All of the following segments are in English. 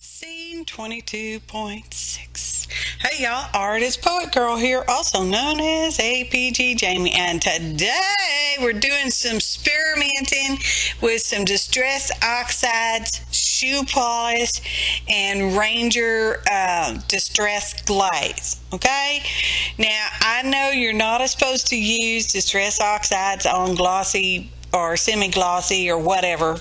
Scene 22.6. Hey y'all, Artist Poet Girl here, also known as APGJamie, and today we're doing some experimenting with some Distress Oxides, shoe polish, and Ranger Distress Glaze. Okay? Now, I know you're not supposed to use Distress Oxides on glossy or semi-glossy or whatever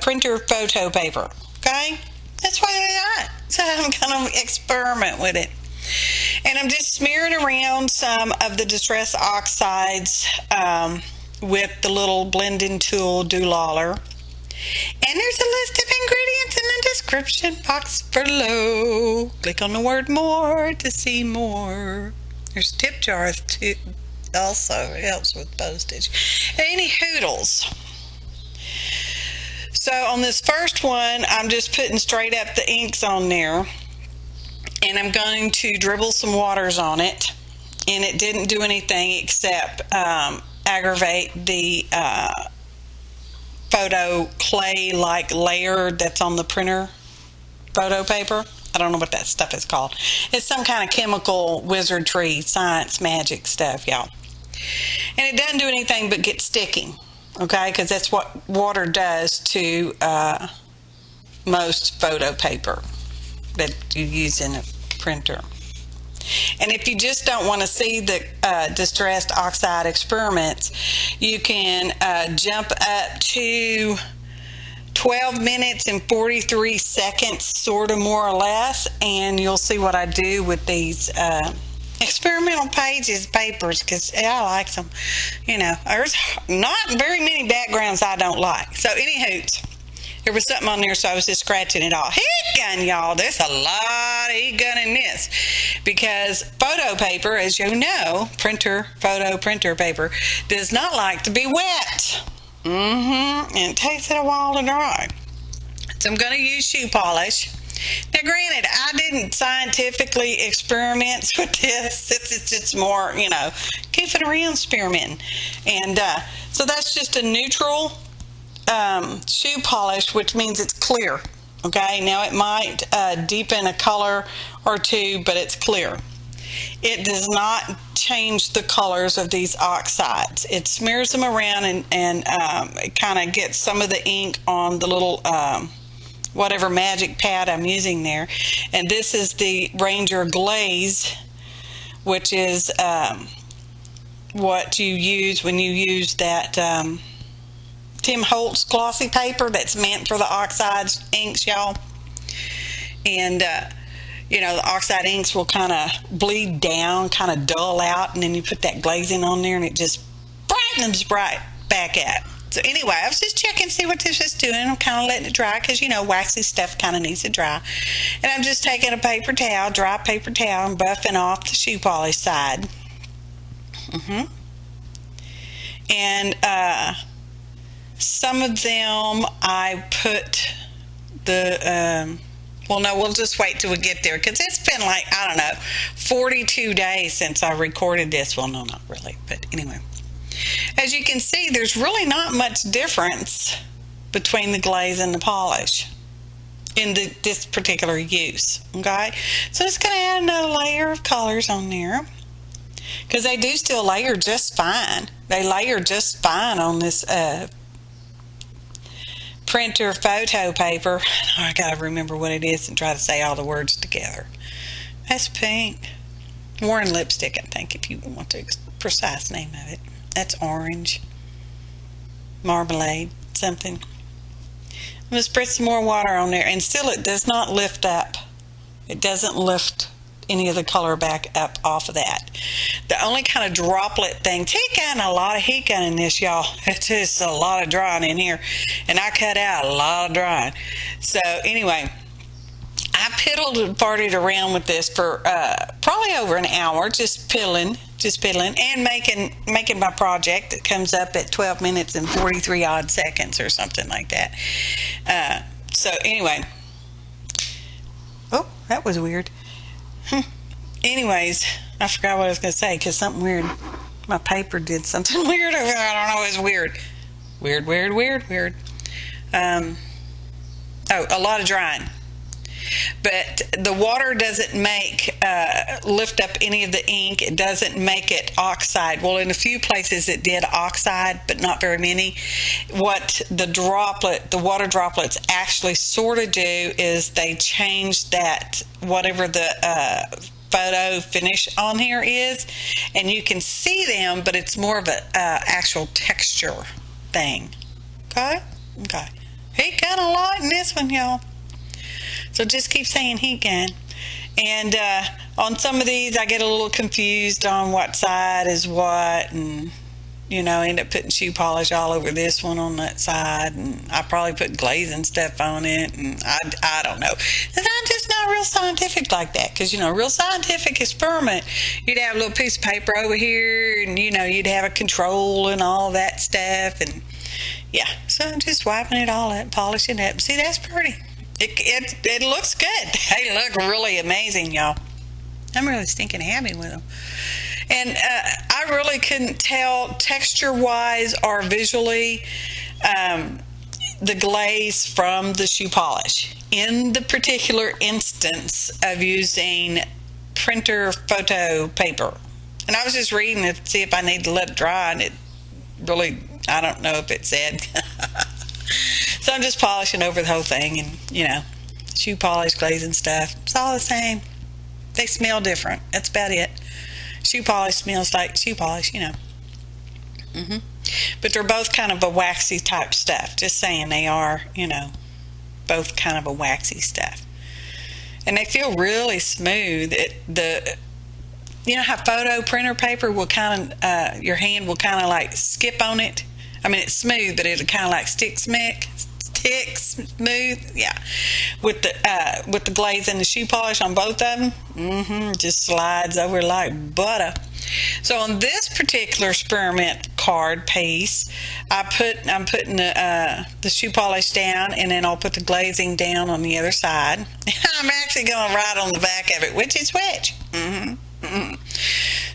printer photo paper. Okay, that's why they are. So I'm going to experiment with it, and I'm just smearing around some of the Distress Oxides with the little blending tool doolaller. And there's a list of ingredients in the description box below. Click on the word more to see more. There's tip jars too. Also, it helps with postage. Any hoodles. So on this first one, I'm just putting straight up the inks on there, and I'm going to dribble some waters on it, and it didn't do anything except aggravate the photo clay-like layer that's on the printer photo paper. I don't know what that stuff is called. It's some kind of chemical wizardry, science, magic stuff, y'all. And it doesn't do anything but get sticking. Okay, because that's what water does to most photo paper that you use in a printer. And if you just don't want to see the Distressed Oxide experiments, you can jump up to 12 minutes and 43 seconds, sort of more or less, and you'll see what I do with these experimental papers, because I like them. You know, there's not very many backgrounds I don't like. So anywho, there was something on there, so I was just scratching it off. Heat gun, y'all. There's a lot of heat gun in this, because photo paper, as you know, photo printer paper, does not like to be wet. And it takes it a while to dry. So I'm going to use shoe polish. Now, granted, I didn't scientifically experiment with this. It's just more, you know, goofing around experimenting. And so that's just a neutral shoe polish, which means it's clear. Okay, now it might deepen a color or two, but it's clear. It does not change the colors of these oxides. It smears them around and it kind of gets some of the ink on the little whatever magic pad I'm using there. And this is the Ranger Glaze, which is what you use when you use that Tim Holtz glossy paper that's meant for the oxides inks, y'all. And you know, the oxide inks will kind of bleed down, kind of dull out, and then you put that glazing on there and it just brightens right back up. So anyway, I was just checking to see what this is doing. I'm kind of letting it dry because, you know, waxy stuff kind of needs to dry. And I'm just taking a paper towel, dry paper towel, and buffing off the shoe polish side. And some of them I put the... well, no, we'll just wait till we get there, because it's been like, I don't know, 42 days since I recorded this. Well, no, not really, but anyway. As you can see, there's really not much difference between the glaze and the polish in this particular use, okay? So it's going to add another layer of colors on there, because they do still layer just fine. They layer just fine on this printer photo paper. Oh, I got to remember what it is and try to say all the words together. That's pink. Warren lipstick, I think, if you want the precise name of it. That's orange. Marmalade, something. I'm going to spread some more water on there, and still it does not lift up. It doesn't lift any of the color back up off of that. The only kind of droplet thing, heat gun, a lot of heat gun in this, y'all. It's just a lot of drying in here, and I cut out a lot of drying. So anyway, I piddled and farted around with this for probably over an hour, just piddling and making my project that comes up at 12 minutes and 43 odd seconds or something like that. So anyway, oh, that was weird. Anyways, I forgot what I was going to say, because something weird, my paper did something weird. I don't know, it was weird. Weird. a lot of drying. But the water doesn't lift up any of the ink. It doesn't make it oxide. Well, in a few places it did oxide, but not very many. What the water droplets actually sort of do is they change that, whatever the photo finish on here is, and you can see them, but it's more of a actual texture thing. Okay. Heat gun a lot in this one, y'all. So just keep saying heat gun. And on some of these, I get a little confused on what side is what, and end up putting shoe polish all over this one on that side, and I probably put glaze and stuff on it, and I don't know. And I'm just not real scientific like that, because real scientific experiment, you'd have a little piece of paper over here, and you'd have a control and all that stuff, and yeah. So I'm just wiping it all up, polishing it up. See, that's pretty. It looks good. They look really amazing, y'all. I'm really stinking happy with them. And I really couldn't tell texture-wise or visually the glaze from the shoe polish. In the particular instance of using printer photo paper. And I was just reading it to see if I need to let it dry, and it really, I don't know if it said. So I'm just polishing over the whole thing, and shoe polish, glaze and stuff. It's all the same. They smell different. That's about it. Shoe polish smells like shoe polish, But they're both kind of a waxy type stuff. Just saying, they are, both kind of a waxy stuff. And they feel really smooth. How photo printer paper will kind of, your hand will kind of like skip on it. I mean, it's smooth, but it'll kind of like stick smooth, yeah. With the glaze and the shoe polish on both of them, just slides over like butter. So on this particular spearmint card piece, I'm putting the shoe polish down, and then I'll put the glazing down on the other side. I'm actually going to write on the back of it, which is which.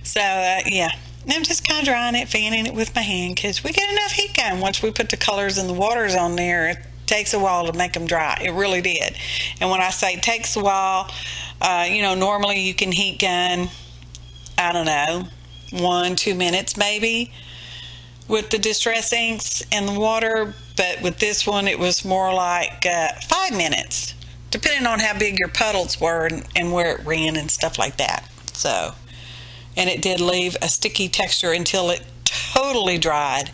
So yeah. I'm just kind of drying it, fanning it with my hand, because we get enough heat gun. Once we put the colors and the waters on there, it takes a while to make them dry. It really did. And when I say takes a while, normally you can heat gun, I don't know, 1-2 minutes maybe with the Distress inks and the water. But with this one, it was more like 5 minutes, depending on how big your puddles were and where it ran and stuff like that. So... And it did leave a sticky texture until it totally dried.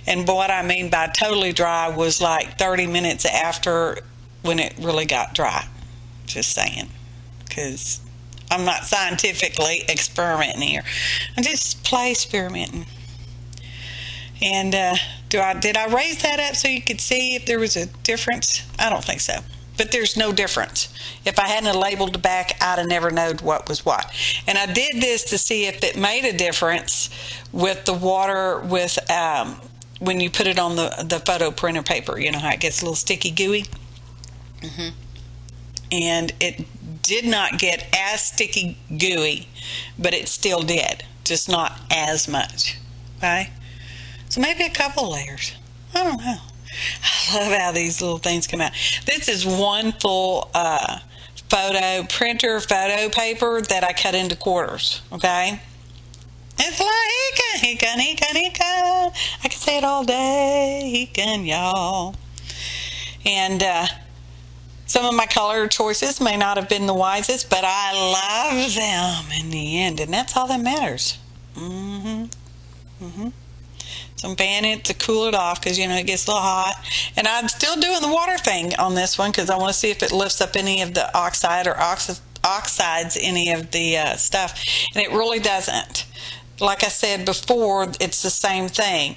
And what I mean by totally dry was like 30 minutes after, when it really got dry. Just saying. Because I'm not scientifically experimenting here. I'm just play experimenting. And did I raise that up so you could see if there was a difference? I don't think so. But there's no difference. If I hadn't labeled the back, I'd have never known what was what. And I did this to see if it made a difference with the water with when you put it on the photo printer paper. You know how it gets a little sticky gooey? And it did not get as sticky gooey, but it still did. Just not as much. Okay? So maybe a couple layers. I don't know. I love how these little things come out. This is one full printer photo paper that I cut into quarters. Okay, it's like heat gun. I can say it all day. Heat gun, y'all. And some of my color choices may not have been the wisest, but I love them in the end, and that's all that matters. So I'm fanning it to cool it off, because it gets a little hot. And I'm still doing the water thing on this one, because I want to see if it lifts up any of the oxide or oxides any of the stuff. And it really doesn't. Like I said before, it's the same thing.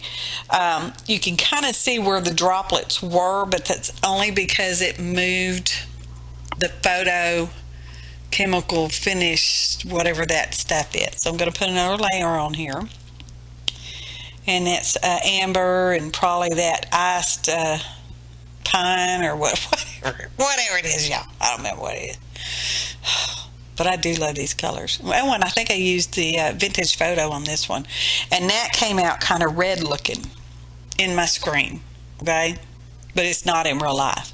You can kind of see where the droplets were, but that's only because it moved the photo chemical finish, whatever that stuff is. So I'm going to put another layer on here. And that's amber and probably that iced pine or whatever it is, y'all. I don't remember what it is. But I do love these colors. And I think I used the vintage photo on this one. And that came out kind of red looking in my screen. Okay? But it's not in real life.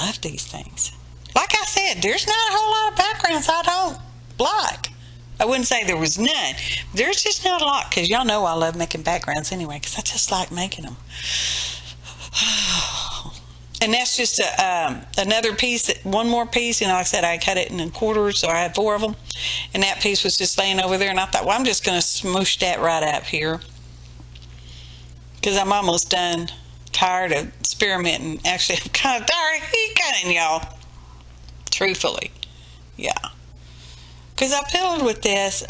love these things. Like I said, there's not a whole lot of backgrounds I don't like. I wouldn't say there was none. There's just not a lot, because y'all know I love making backgrounds anyway, because I just like making them. And that's just another piece, one more piece. Like I said, I cut it in quarters, so I had 4 of them. And that piece was just laying over there, and I thought, well, I'm just going to smoosh that right up here, because I'm almost done, tired of experimenting. Actually, I'm kind of tired of heat gunning, y'all. Truthfully, yeah. Because I peeled with this,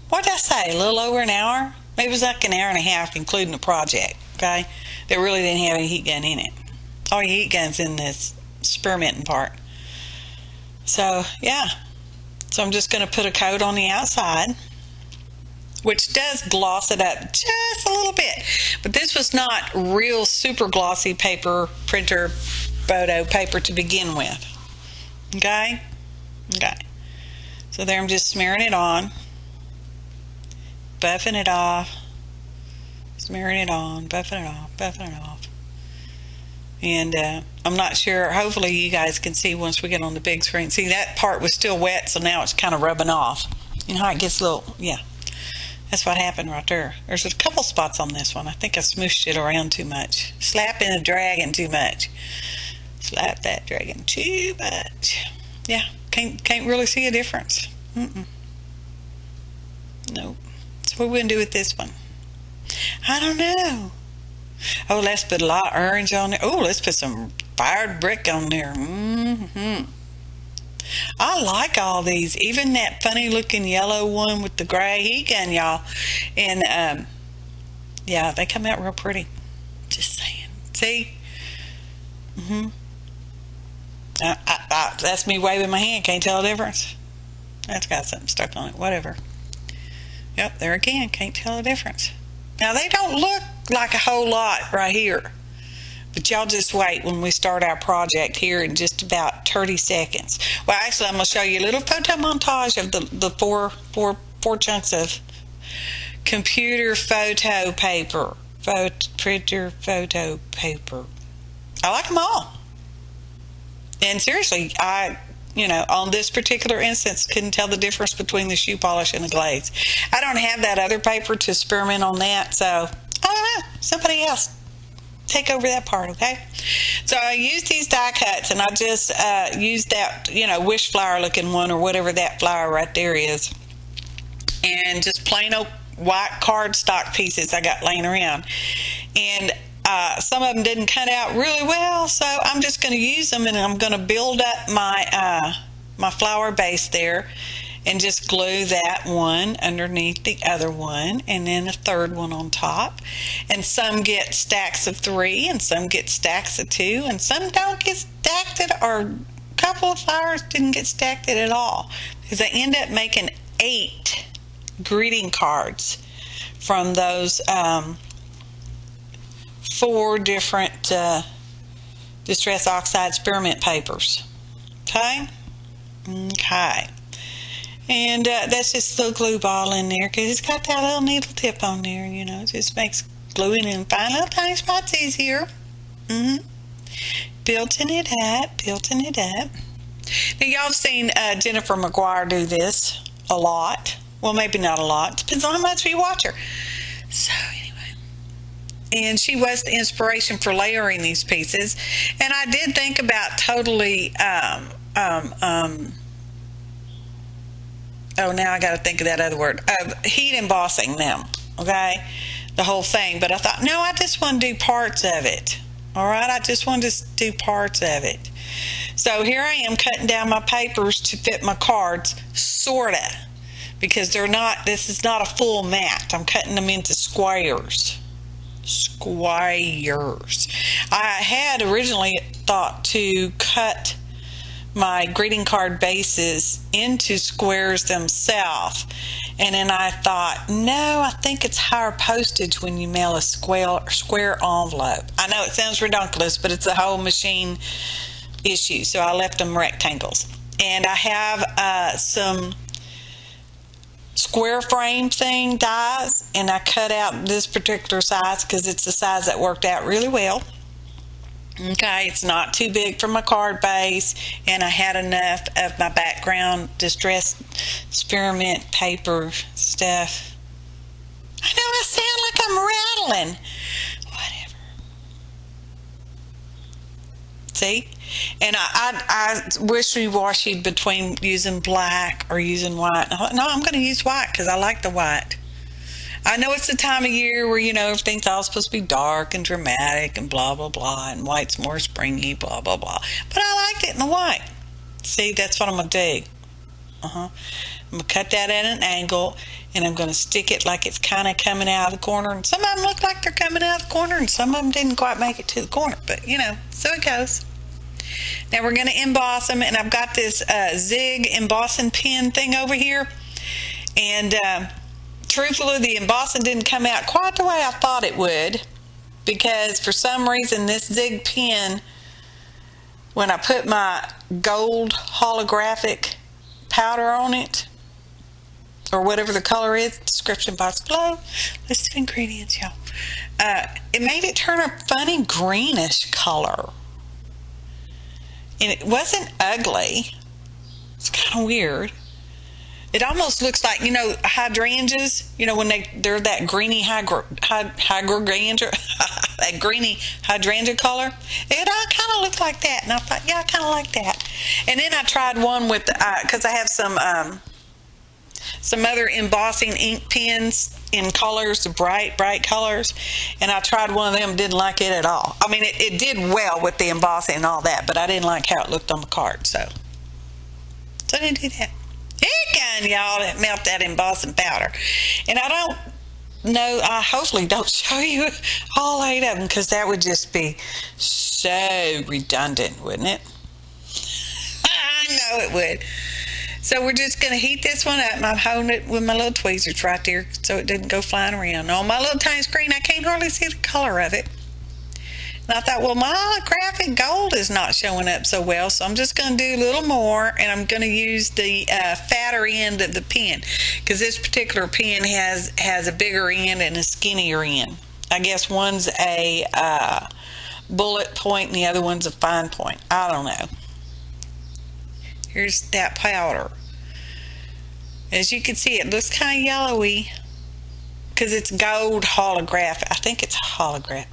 what did I say, a little over an hour? Maybe it was like an hour and a half, including the project, okay? That really didn't have any heat gun in it. All your heat gun's in this experimenting part. So, yeah. So I'm just going to put a coat on the outside, which does gloss it up just a little bit. But this was not real super glossy paper, printer, photo paper to begin with. Okay? Okay. So there I'm just smearing it on, buffing it off, smearing it on, buffing it off, buffing it off. And I'm not sure, hopefully you guys can see once we get on the big screen. See, that part was still wet, so now it's kind of rubbing off. You know how it gets a little, yeah. That's what happened right there. There's a couple spots on this one. I think I smooshed it around too much. Slapping and dragging too much. Slap that dragging too much. Yeah, can't really see a difference. Nope. So what are we going to do with this one? I don't know. Oh, let's put a lot of orange on there. Oh, let's put some fired brick on there. I like all these. Even that funny looking yellow one with the gray heat gun, y'all. And, yeah, they come out real pretty. Just saying. See? That's me waving my hand. Can't tell the difference. That's got something stuck on it. Whatever. Yep, there again. Can't tell the difference. Now, they don't look like a whole lot right here. But y'all just wait when we start our project here in just about 30 seconds. Well, actually, I'm going to show you a little photo montage of the four chunks of computer photo paper. Printer photo paper. I like them all. And seriously, on this particular instance, couldn't tell the difference between the shoe polish and the glaze. I don't have that other paper to experiment on that, so I don't know. Somebody else take over that part, okay? So I used these die cuts, and I just used that, wish flower looking one, or whatever that flower right there is, and just plain old white cardstock pieces I got laying around. And some of them didn't cut out really well, so I'm just going to use them, and I'm going to build up my flower base there, and just glue that one underneath the other one, and then a third one on top. And some get stacks of 3, and some get stacks of 2, and some don't get stacked or a couple of flowers didn't get stacked at all, because I end up making 8 greeting cards from those 4 different Distress Oxide spearmint papers. Okay? Okay. And that's just the glue ball in there, because it's got that little needle tip on there, it just makes gluing in fine little tiny spots easier. Building it up. Now, y'all have seen Jennifer McGuire do this a lot. Well, maybe not a lot. Depends on how much you watch her. So, and she was the inspiration for layering these pieces. And I did think about totally, now I got to think of that other word, heat embossing them, okay, the whole thing. But I thought, no, I just want to do parts of it, all right? I just want to do parts of it. So here I am cutting down my papers to fit my cards, sort of, because this is not a full mat. I'm cutting them into squares. I had originally thought to cut my greeting card bases into squares themselves, and then I thought, no, I think it's higher postage when you mail a square envelope. I know it sounds ridiculous, but it's a whole machine issue, so I left them rectangles. And I have some square frame thing dies, and I cut out this particular size because it's the size that worked out really well. Okay, it's not too big for my card base, and I had enough of my background Distress Experiment paper stuff. I know I sound like I'm rattling. Whatever. See? And I wishy-washy between using black or using white. I thought, no, I'm going to use white because I like the white. I know it's the time of year where, everything's all supposed to be dark and dramatic and blah, blah, blah, and white's more springy, blah, blah, blah. But I liked it in the white. See, that's what I'm going to do. I'm going to cut that at an angle, and I'm going to stick it like it's kind of coming out of the corner. And some of them look like they're coming out of the corner, and some of them didn't quite make it to the corner. But, so it goes. Now we're going to emboss them, and I've got this Zig Embossing Pen thing over here. And truthfully, the embossing didn't come out quite the way I thought it would, because for some reason this Zig pen, when I put my gold holographic powder on it, or whatever the color is, description box below, list of ingredients, y'all, it made it turn a funny greenish color. And it wasn't ugly. It's kind of weird. It almost looks like, hydrangeas, when they're that greeny hydrangea, that greeny hydrangea color. It all kind of looked like that. And I thought, yeah, I kind of like that. And then I tried one with, because I have some other embossing ink pens in colors, bright colors. And I tried one of them, didn't like it at all. I mean, it did well with the embossing and all that, but I didn't like how it looked on the card. So I didn't do that. Heck, y'all, that melt that embossing powder. And I don't know, I hopefully don't show you all 8 of them, because that would just be so redundant, wouldn't it? I know it would. So we're just going to heat this one up, and I'm holding it with my little tweezers right there so it doesn't go flying around. On my little tiny screen, I can't hardly see the color of it. And I thought, well, my graphic gold is not showing up so well, so I'm just going to do a little more, and I'm going to use the fatter end of the pen, because this particular pen has a bigger end and a skinnier end. I guess one's a bullet point and the other one's a fine point. I don't know. Here's that powder. As you can see, it looks kind of yellowy, because it's gold holographic. I think it's a holograph.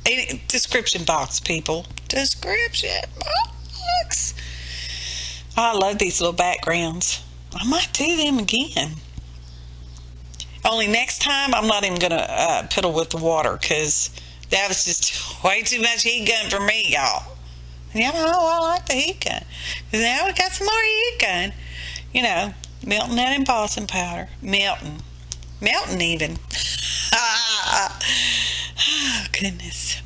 Description box, people. Description box. Oh, I love these little backgrounds. I might do them again. Only next time, I'm not even going to piddle with the water, because that was just way too much heat gun for me, y'all. And I like the heat gun. Because now we got some more heat gun. Melting that embossing powder. Melting even. Oh, goodness.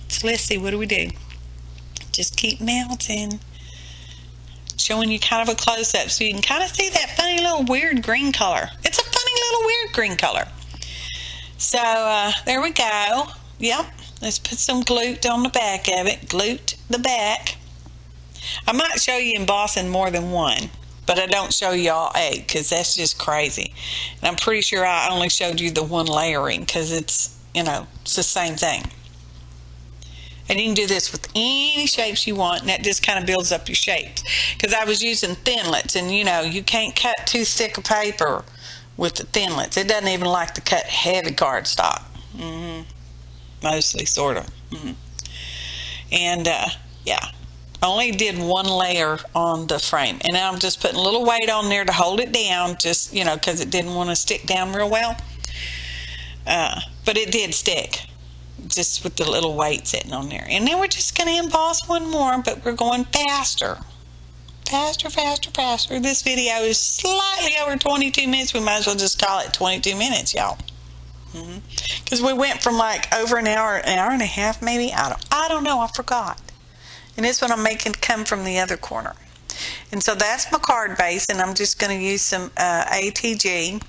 So let's see, what do we do? Just keep melting. Showing you kind of a close-up so you can kind of see that funny little weird green color. It's a funny little weird green color. So there we go. Yep. Let's put some glute on the back of it. Glute the back. I might show you embossing more than one, but I don't show you all 8, because that's just crazy. And I'm pretty sure I only showed you the one layering, because it's the same thing. And you can do this with any shapes you want, and that just kind of builds up your shapes. Because I was using thinlets, and you can't cut too thick a paper with the thinlets. It doesn't even like to cut heavy cardstock. Mostly, sort of. And yeah, I only did one layer on the frame, and now I'm just putting a little weight on there to hold it down, just because it didn't want to stick down real well, but it did stick just with the little weight sitting on there. And then we're just going to emboss one more, but we're going faster. This video is slightly over 22 minutes. We might as well just call it 22 minutes, y'all. Because we went from like over an hour and a half, maybe. I don't know. I forgot. And this one I'm making come from the other corner. And so that's my card base, and I'm just going to use some ATG.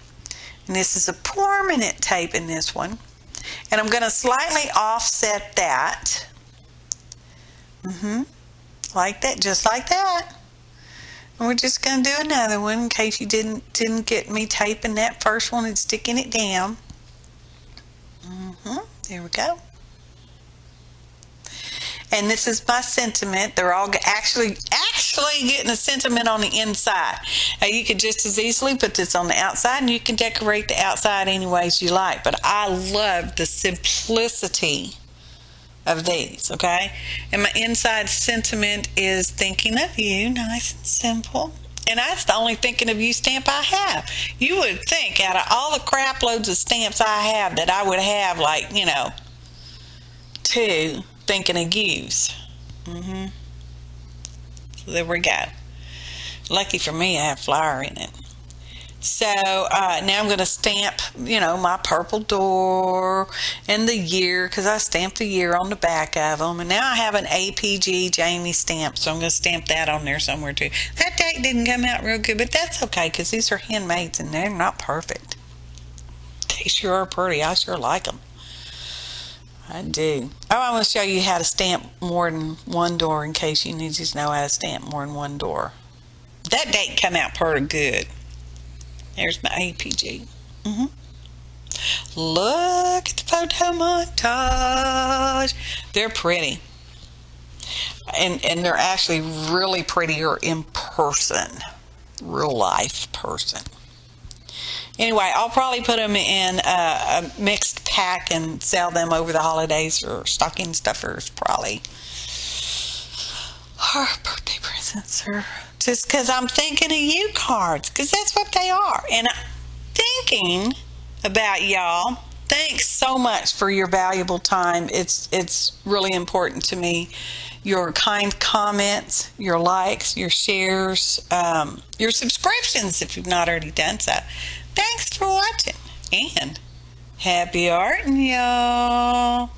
And this is a permanent tape in this one. And I'm going to slightly offset that. Like that, just like that. And we're just going to do another one in case you didn't get me taping that first one and sticking it down. There we go. And this is my sentiment. They're all actually getting a sentiment on the inside. You could just as easily put this on the outside, and you can decorate the outside any ways you like. But I love the simplicity of these, okay? And my inside sentiment is thinking of you, nice and simple. And that's the only thinking of you stamp I have. You would think out of all the crap loads of stamps I have that I would have, like, 2 thinking of yous. So there we go. Lucky for me, I have flower in it. So now I'm going to stamp, my purple door and the year, because I stamped the year on the back of them. And now I have an APGJamie stamp, so I'm going to stamp that on there somewhere too. That date didn't come out real good, but that's okay, because these are handmades and they're not perfect. They sure are pretty. I sure like them. I do. Oh, I want to show you how to stamp more than one door in case you need to know how to stamp more than one door. That date come out pretty good. There's my APG. Look at the photo montage. They're pretty. And they're actually really prettier in person. Real life person. Anyway, I'll probably put them in a mixed pack and sell them over the holidays or stocking stuffers, probably. Or birthday presents, or just because I'm thinking of you cards, because that's what they are. And I'm thinking about y'all. Thanks so much for your valuable time. It's really important to me. Your kind comments, your likes, your shares, your subscriptions if you've not already done so. Thanks for watching, and happy arting, y'all.